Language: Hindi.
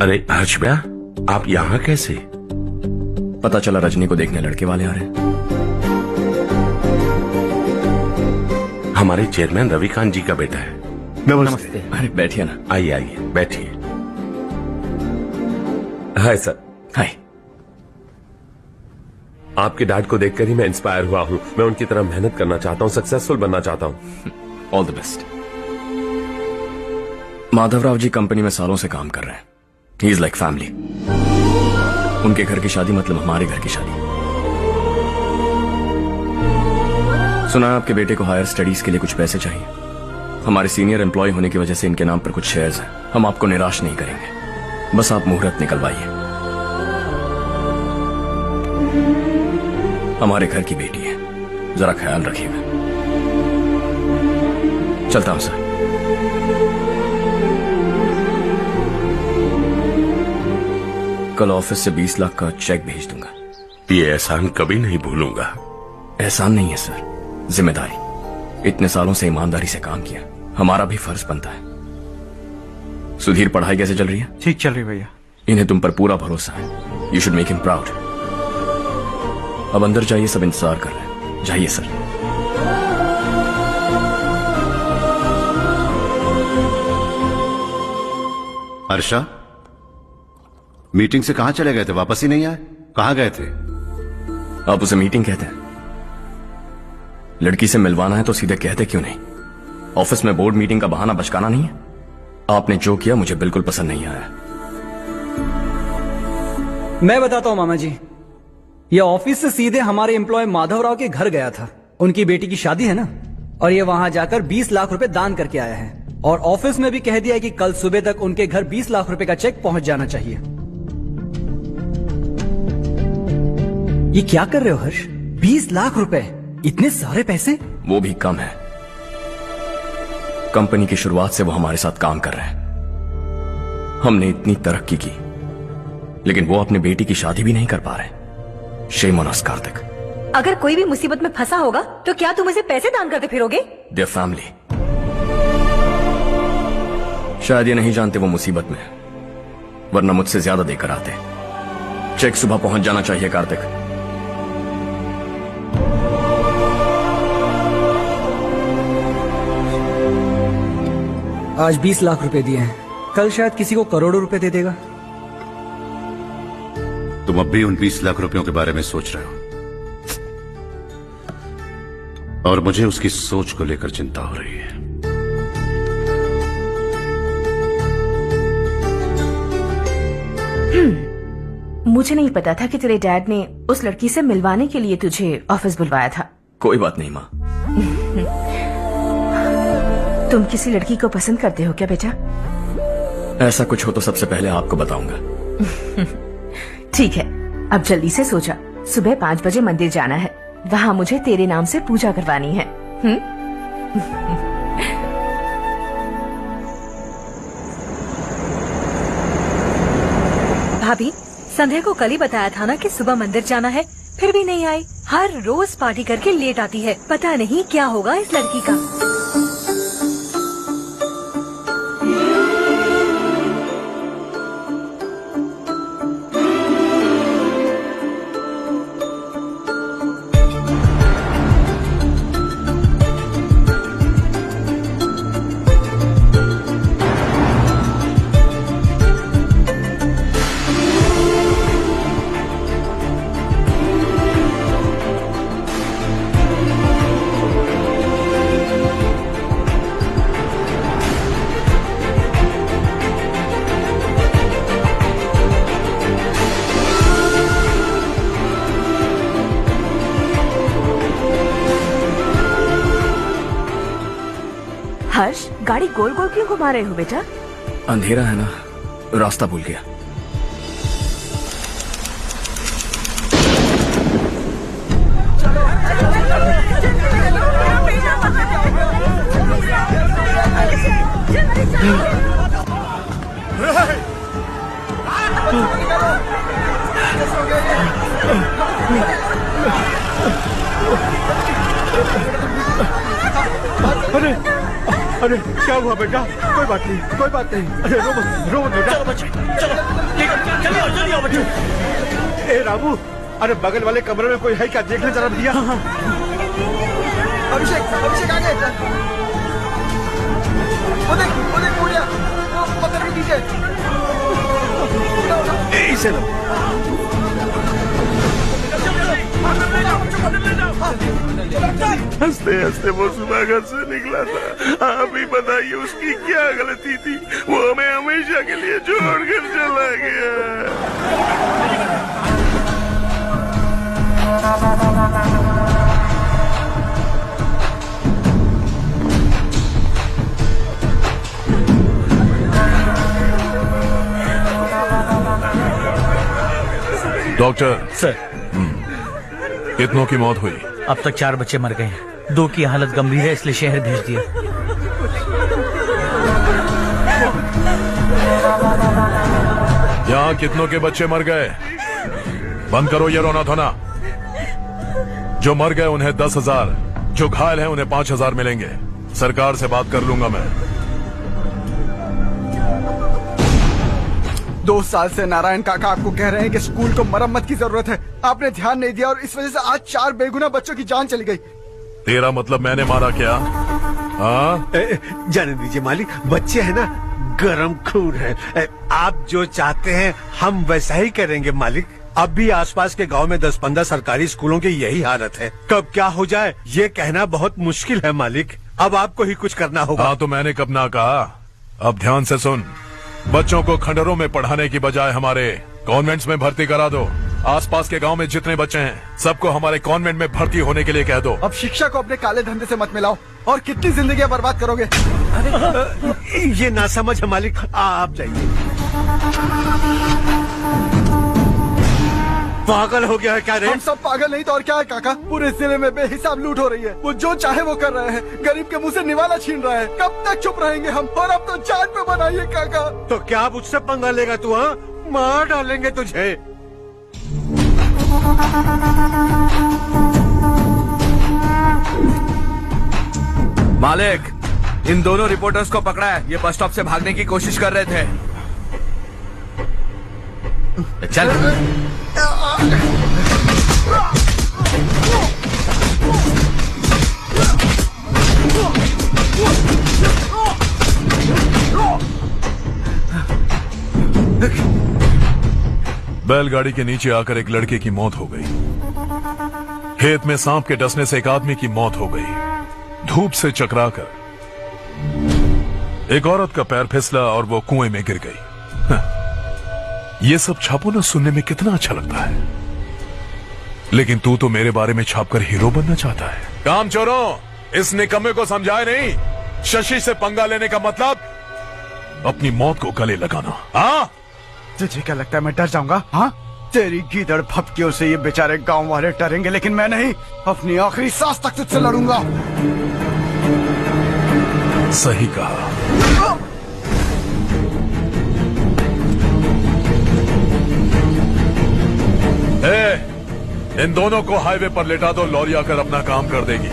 अरे हर्ष भैया, आप यहाँ कैसे? पता चला रजनी को देखने लड़के वाले आ रहे हैं। हमारे चेयरमैन रविकांत जी का बेटा है। नमस्ते। अरे बैठिए ना। आइए आइए बैठिए। Hi sir. हाय। आपके डैड को देखकर ही मैं इंस्पायर हुआ हूँ। मैं उनकी तरह मेहनत करना चाहता हूँ, सक्सेसफुल बनना चाहता हूँ। All the best. Madhavrao ji company में सालों से काम कर रहे हैं। He is like family. उनके घर की शादी मतलब हमारे घर की शादी। सुना है आपके बेटे को हायर स्टडीज के लिए कुछ पैसे चाहिए। हमारे सीनियर एम्प्लॉय होने की वजह से इनके नाम पर कुछ शेयर्स हैं। हम आपको निराश नहीं करेंगे, बस आप मुहूर्त निकलवाइए। हमारे घर की बेटी है, जरा ख्याल रखिएगा। चलता हूं सर। कल ऑफिस से 20 लाख का चेक भेज दूंगा। ये एहसान कभी नहीं भूलूंगा। एहसान नहीं है सर, जिम्मेदारी। इतने सालों से ईमानदारी से काम किया, हमारा भी फर्ज बनता है। सुधीर, पढ़ाई कैसे चल रही है? ठीक चल रही भैया। इन्हें तुम पर पूरा भरोसा है। You should make him proud. अब अंदर जाइए, सब इंतजार कर रहे हैं। जाइए सर। हर्षा, मीटिंग से कहां चले गए थे? वापस ही नहीं आए? कहां गए थे? आप उसे मीटिंग कहते हैं? लड़की से मिलवाना है तो सीधे कहते क्यों नहीं? ऑफिस में बोर्ड मीटिंग का बहाना बचकाना नहीं है। आपने जो किया मुझे बिल्कुल पसंद नहीं आया। मैं बताता हूं मामा जी, यह ऑफिस से सीधे हमारे एम्प्लॉय माधवराव के घर गया था। उनकी बेटी की शादी है ना, और ये वहां जाकर 20 लाख रुपए दान करके आया है। और ऑफिस में भी कह दिया है कि कल सुबह तक उनके घर 20 लाख रुपए का चेक पहुंच जाना चाहिए। ये क्या कर रहे हो हर्ष? 20 लाख रुपए, इतने सारे पैसे? वो भी कम है। कंपनी की शुरुआत से वो हमारे साथ काम कर रहे हैं। हमने इतनी तरक्की की, लेकिन वो अपने बेटी की शादी भी नहीं कर पा रहे। Shame on us Kartik. अगर कोई भी मुसीबत में फंसा होगा तो क्या तुम उसे पैसे दान करते फिरोगे? Their family. शायद ये नहीं जानते वो मुसीबत में है, वरना मुझसे ज्यादा देकर आते। चेक सुबह पहुंच जाना चाहिए कार्तिक। आज 20 लाख रुपए दिए हैं, कल शायद किसी को करोड़ों रुपए दे देगा। तुम अब भी उन 20 लाख रुपयों के बारे में सोच रहे हो, और मुझे उसकी सोच को लेकर चिंता हो रही है। मुझे नहीं पता था कि तेरे डैड ने उस लड़की से मिलवाने के लिए तुझे ऑफिस बुलवाया था। कोई बात नहीं माँ। तुम किसी लड़की को पसंद करते हो क्या बेटा? ऐसा कुछ हो तो सबसे पहले आपको बताऊंगा। ठीक है, अब जल्दी से सो जा। सुबह 5 बजे मंदिर जाना है, वहाँ मुझे तेरे नाम से पूजा करवानी है। भाभी, संध्या को कल ही बताया था ना कि सुबह मंदिर जाना है, फिर भी नहीं आई। हर रोज पार्टी करके लेट आती है। पता नहीं क्या होगा इस लड़की का। हर्ष, गाड़ी गोल गोल क्यों घुमा रहे हो बेटा? अंधेरा है ना, रास्ता भूल गया। अरे अरे क्या हुआ बेटा? कोई बात नहीं, कोई बात नहीं। अरे रो बेटा। चलो बच्चे, चलो जल्दी आओ बच्चे। ए रामू, अरे बगल वाले कमरे में कोई है क्या? देख ले जरा भैया। अभिषेक आ गए। वो देख बुढ़िया, वो पत्थर के नीचे। इसे लो। हंसते हंसते वो सुबह घर से निकला था। आप ही बताइए उसकी क्या गलती थी? वो हमें हमेशा के लिए छोड़कर चला गया। डॉक्टर सर, कितनों की मौत हुई? अब तक 4 बच्चे मर गए हैं। 2 की हालत गंभीर है, इसलिए शहर भेज दिया। यहाँ कितनों के बच्चे मर गए? बंद करो ये रोना धोना। जो मर गए उन्हें 10,000, जो घायल हैं उन्हें 5,000 मिलेंगे। सरकार से बात कर लूंगा मैं। 2 साल से नारायण काका आपको कह रहे हैं कि स्कूल को मरम्मत की जरूरत है। आपने ध्यान नहीं दिया और इस वजह से आज 4 बेगुनाह बच्चों की जान चली गई। तेरा मतलब मैंने मारा क्या? हाँ, जाने दीजिए मालिक, बच्चे हैं ना, गरम खून है। आप जो चाहते हैं हम वैसा ही करेंगे मालिक। अब भी आसपास के गांव में 10-15 सरकारी स्कूलों की यही हालत है। कब क्या हो जाए ये कहना बहुत मुश्किल है मालिक। अब आपको ही कुछ करना होगा। हाँ तो मैंने कब ना कहा? अब ध्यान से सुन। बच्चों को खंडरों में पढ़ाने की बजाय हमारे कॉन्वेंट्स में भर्ती करा दो। आसपास के गांव में जितने बच्चे हैं सबको हमारे कॉन्वेंट में भर्ती होने के लिए कह दो। अब शिक्षा को अपने काले धंधे से मत मिलाओ। और कितनी जिंदगियां बर्बाद करोगे? ये ना समझ है मालिक, आप जाइए। पागल हो गया है क्या रे? हम सब पागल नहीं तो और क्या है काका। पूरे जिले में बेहिसाब लूट हो रही है। वो जो चाहे वो कर रहे हैं। गरीब के मुंह से निवाला छीन रहा है। कब तक चुप रहेंगे हम? और अब तो जान पे बनाइए काका। तो क्या मुझसे पंगा लेगा तू? हाँ, मार डालेंगे तुझे। मालिक, इन दोनों रिपोर्टर्स को पकड़ा है। ये बस स्टॉप से भागने की कोशिश कर रहे थे। चल। बैलगाड़ी के नीचे आकर एक लड़के की मौत हो गई। खेत में सांप के डसने से एक आदमी की मौत हो गई। धूप से चकराकर एक औरत का पैर फिसला और वो कुएं में गिर गई। ये सब छापो ना सुनने में कितना अच्छा लगता है, लेकिन तू तो मेरे बारे में छापकर हीरो बनना चाहता है। काम चोरों, इस निकम्मे को समझाए नहीं। शशि से पंगा लेने का मतलब अपनी मौत को गले लगाना। हाँ, तुझे क्या लगता है मैं डर जाऊंगा? हाँ, तेरी गीदड़ फपकियों से ये बेचारे गांव वाले डरेंगे, लेकिन मैं नहीं। अपनी आखिरी सांस तक तुझसे लड़ूंगा। सही कहा। इन दोनों को हाईवे पर लेटा दो। लॉरी आकर अपना काम कर देगी।